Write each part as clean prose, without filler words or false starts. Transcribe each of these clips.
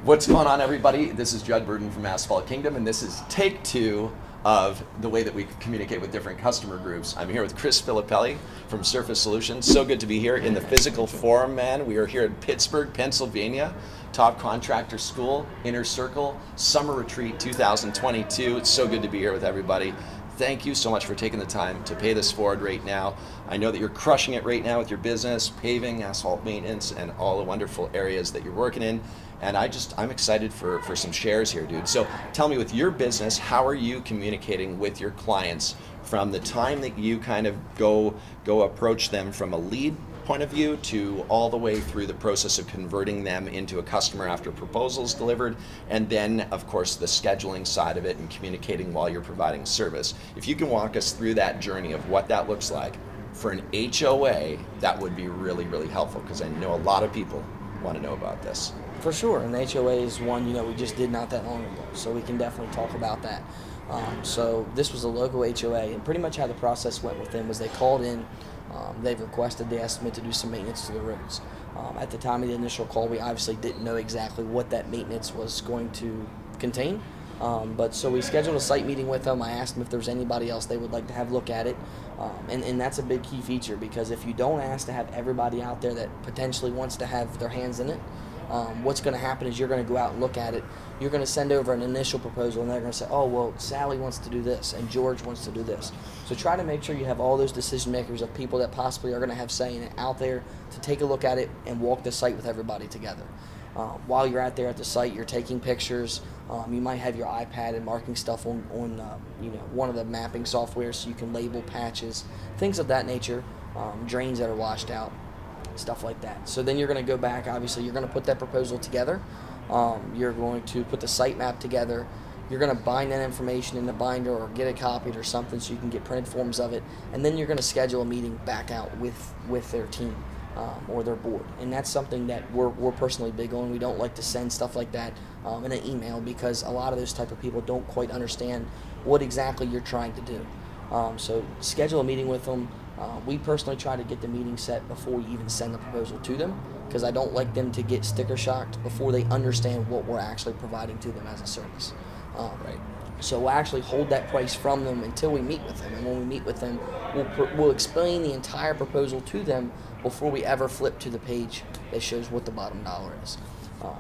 What's going on, everybody? This is Judd Burden from Asphalt Kingdom, and this is take 2 of the way that we communicate with different customer groups. I'm here with Chris Filippelli from Surface Solutions. So good to be here in the physical forum, man. We are here in Pittsburgh, Pennsylvania, Top Contractor School, Inner Circle, Summer Retreat 2022. It's so good to be here with everybody. Thank you so much for taking the time to pay this forward right now. I know that you're crushing it right now with your business, paving, asphalt maintenance, and all the wonderful areas that you're working in. And I'm excited for some shares here, dude. So tell me, with your business, how are you communicating with your clients from the time that you kind of go approach them from a lead point of view to all the way through the process of converting them into a customer after proposals delivered, and then of course the scheduling side of it and communicating while you're providing service? If you can walk us through that journey of what that looks like for an HOA, that would be really, really helpful, because I know a lot of people want to know about this. For sure, and the HOA is one we just did not that long ago, so we can definitely talk about that. So this was a local HOA, and pretty much how the process went with them was they called in. They've requested the estimate to do some maintenance to the roads. At the time of the initial call, we obviously didn't know exactly what that maintenance was going to contain. But so we scheduled a site meeting with them. I asked them if there was anybody else they would like to have look at it. And that's a big key feature, because if you don't ask to have everybody out there that potentially wants to have their hands in it, what's going to happen is you're going to go out and look at it. You're going to send over an initial proposal, and they're going to say, oh, well, Sally wants to do this, and George wants to do this. So try to make sure you have all those decision makers of people that possibly are going to have say in it out there to take a look at it and walk the site with everybody together. While you're out there at the site, you're taking pictures. You might have your iPad and marking stuff on one of the mapping software, so you can label patches, things of that nature, drains that are washed out, stuff like that. So then you're going to go back. Obviously, you're going to put that proposal together. You're going to put the site map together. You're going to bind that information in the binder or get it copied or something so you can get printed forms of it. And then you're going to schedule a meeting back out with their team or their board. And that's something that we're personally big on. We don't like to send stuff like that in an email, because a lot of those type of people don't quite understand what exactly you're trying to do. So schedule a meeting with them. We personally try to get the meeting set before we even send the proposal to them, because I don't like them to get sticker shocked before they understand what we're actually providing to them as a service. Right. So we'll actually hold that price from them until we meet with them, and when we meet with them, we'll explain the entire proposal to them before we ever flip to the page that shows what the bottom dollar is.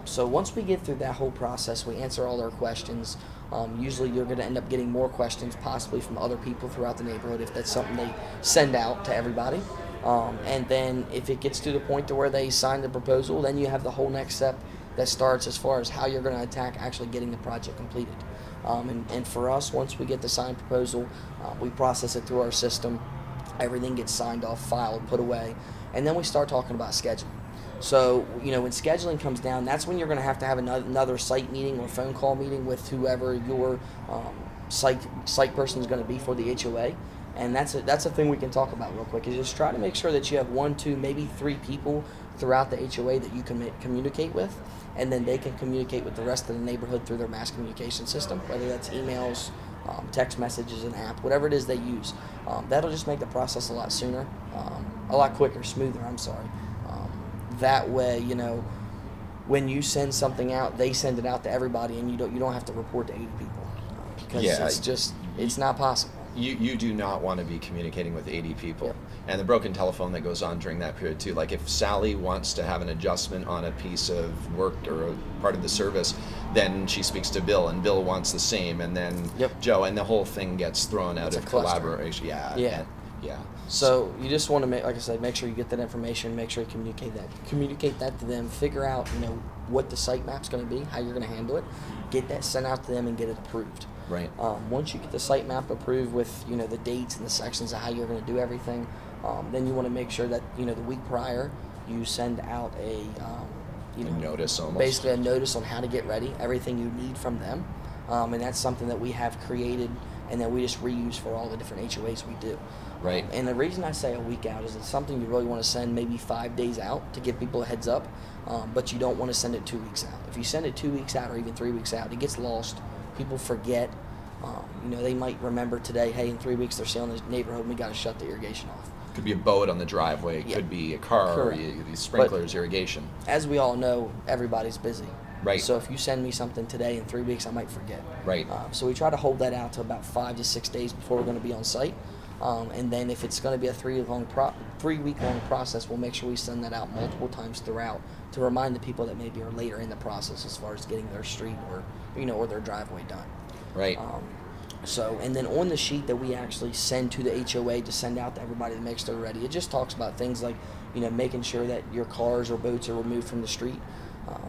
So once we get through that whole process, we answer all their questions. Usually you're going to end up getting more questions, possibly from other people throughout the neighborhood, if that's something they send out to everybody. And then if it gets to the point to where they sign the proposal, then you have the whole next step that starts as far as how you're going to attack actually getting the project completed. And for us, once we get the signed proposal, we process it through our system. Everything gets signed off, filed, put away, and then we start talking about scheduling. So, when scheduling comes down, that's when you're going to have another site meeting or phone call meeting with whoever your site person is going to be for the HOA. And that's a thing we can talk about real quick, is just try to make sure that you have 1, 2, maybe 3 people throughout the HOA that you can communicate with, and then they can communicate with the rest of the neighborhood through their mass communication system, whether that's emails, text messages, an app, whatever it is they use. That'll just make the process a lot sooner, a lot quicker, smoother, that way, when you send something out, they send it out to everybody, and you don't have to report to 80 people, because it's not possible. You do not want to be communicating with 80 people. Yep. And the broken telephone that goes on during that period too. Like if Sally wants to have an adjustment on a piece of work or a part of the service, then she speaks to Bill, and Bill wants the same, and then Joe, and the whole thing gets thrown out of collaboration. Yeah. So you just want to like I said, make sure you get that information, make sure you communicate that to them, figure out what the site map's going to be, how you're going to handle it, get that sent out to them, and get it approved. Right. Once you get the site map approved with the dates and the sections of how you're going to do everything, then you want to make sure that the week prior you send out a notice, almost basically a notice on how to get ready, everything you need from them, and that's something that we have created and that we just reuse for all the different HOAs we do. Right. And the reason I say a week out is it's something you really want to send maybe 5 days out to give people a heads up, but you don't want to send it 2 weeks out. If you send it 2 weeks out or even 3 weeks out, it gets lost. People forget. They might remember today, hey, in 3 weeks they're sealing the neighborhood and we got to shut the irrigation off. Could be a boat on the driveway. It could be a car, or sprinklers, irrigation. As we all know, everybody's busy. Right. So if you send me something today, in 3 weeks I might forget. Right. So we try to hold that out to about 5 to 6 days before we're going to be on site. And then if it's going to be a 3-week long process, we'll make sure we send that out multiple times throughout to remind the people that maybe are later in the process as far as getting their street or their driveway done. Right. And then on the sheet that we actually send to the HOA to send out to everybody that makes they're ready, it just talks about things like, making sure that your cars or boats are removed from the street,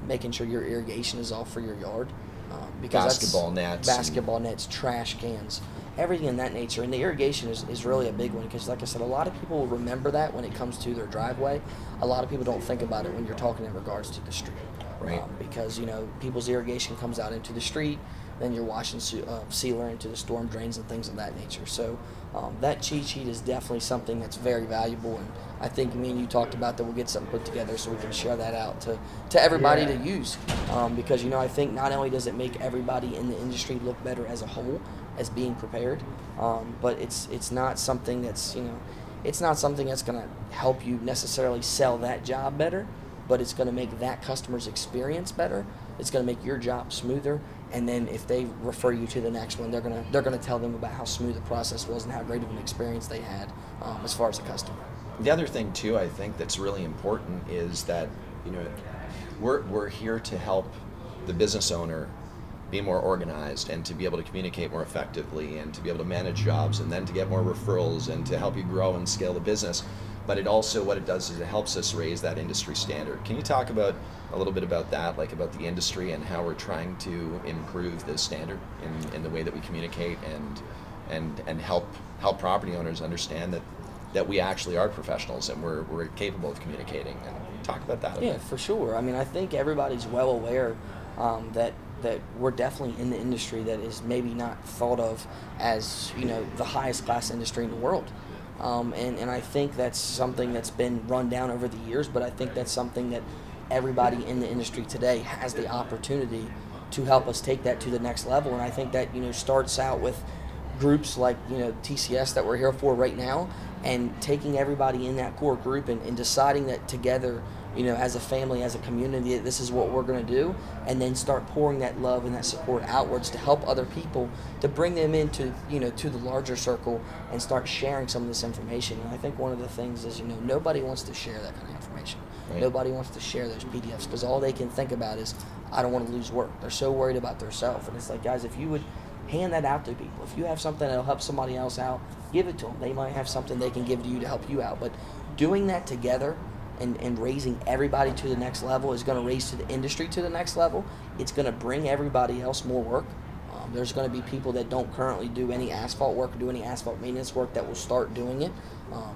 making sure your irrigation is off for your yard, because basketball nets, trash cans, everything in that nature. And the irrigation is really a big one because, like I said, a lot of people will remember that when it comes to their driveway. A lot of people don't think about it when you're talking in regards to the street. Right. Because, people's irrigation comes out into the street, then you're washing sealer into the storm drains and things of that nature. So that cheat sheet is definitely something that's very valuable, and I think me and you talked about that we'll get something put together so we can share that out to everybody to use, because I think not only does it make everybody in the industry look better as a whole as being prepared, but it's not something that's it's not something that's going to help you necessarily sell that job better, but it's going to make that customer's experience better. It's going to make your job smoother, and then if they refer you to the next one, they're going to tell them about how smooth the process was and how great of an experience they had as far as a customer. The other thing too, I think that's really important is that we're here to help the business owner be more organized and to be able to communicate more effectively and to be able to manage jobs and then to get more referrals and to help you grow and scale the business. But it also, what it does is it helps us raise that industry standard. Can you talk about a little bit about that, like about the industry and how we're trying to improve the standard in the way that we communicate and help property owners understand that we actually are professionals and we're capable of communicating, and talk about that a bit. Yeah, for sure. I mean, I think everybody's well aware that we're definitely in the industry that is maybe not thought of as the highest class industry in the world. And I think that's something that's been run down over the years, but I think that's something that everybody in the industry today has the opportunity to help us take that to the next level. And I think that starts out with groups like TCS that we're here for right now, and taking everybody in that core group and deciding that together, as a family, as a community, this is what we're going to do, and then start pouring that love and that support outwards to help other people, to bring them into to the larger circle and start sharing some of this information. And I think one of the things is nobody wants to share that kind of information. Right. Nobody wants to share those PDFs because all they can think about is, I don't want to lose work. They're so worried about themselves. And it's like, guys, if you would hand that out to people, if you have something that'll help somebody else out, give it to them. They might have something they can give to you to help you out. But doing that together and raising everybody to the next level is going to raise to the industry to the next level. It's going to bring everybody else more work. There's going to be people that don't currently do any asphalt work or do any asphalt maintenance work that will start doing it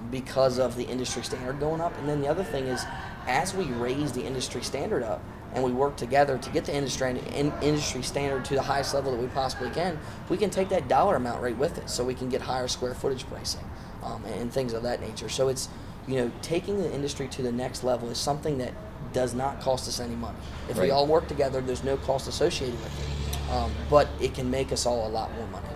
because of the industry standard going up. And then the other thing is, as we raise the industry standard up and we work together to get the industry standard to the highest level that we possibly can, we can take that dollar amount right with it, so we can get higher square footage pricing and things of that nature. So it's taking the industry to the next level is something that does not cost us any money. If we all work together, there's no cost associated with it, but it can make us all a lot more money.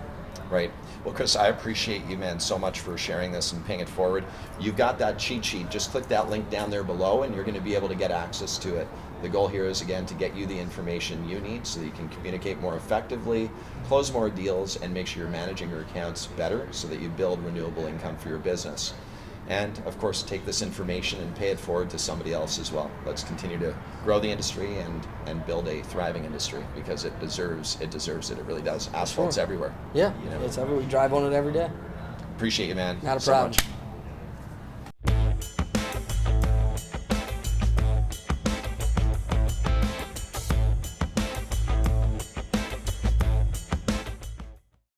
Right. Well, Chris, I appreciate you, man, so much for sharing this and paying it forward. You've got that cheat sheet. Just click that link down there below, and you're going to be able to get access to it. The goal here is, again, to get you the information you need so that you can communicate more effectively, close more deals, and make sure you're managing your accounts better so that you build renewable income for your business. And, of course, take this information and pay it forward to somebody else as well. Let's continue to grow the industry and build a thriving industry, because it deserves it. It really does. Asphalt's everywhere. Yeah, it's everywhere. We drive on it every day. Appreciate you, man. Not a so problem. much.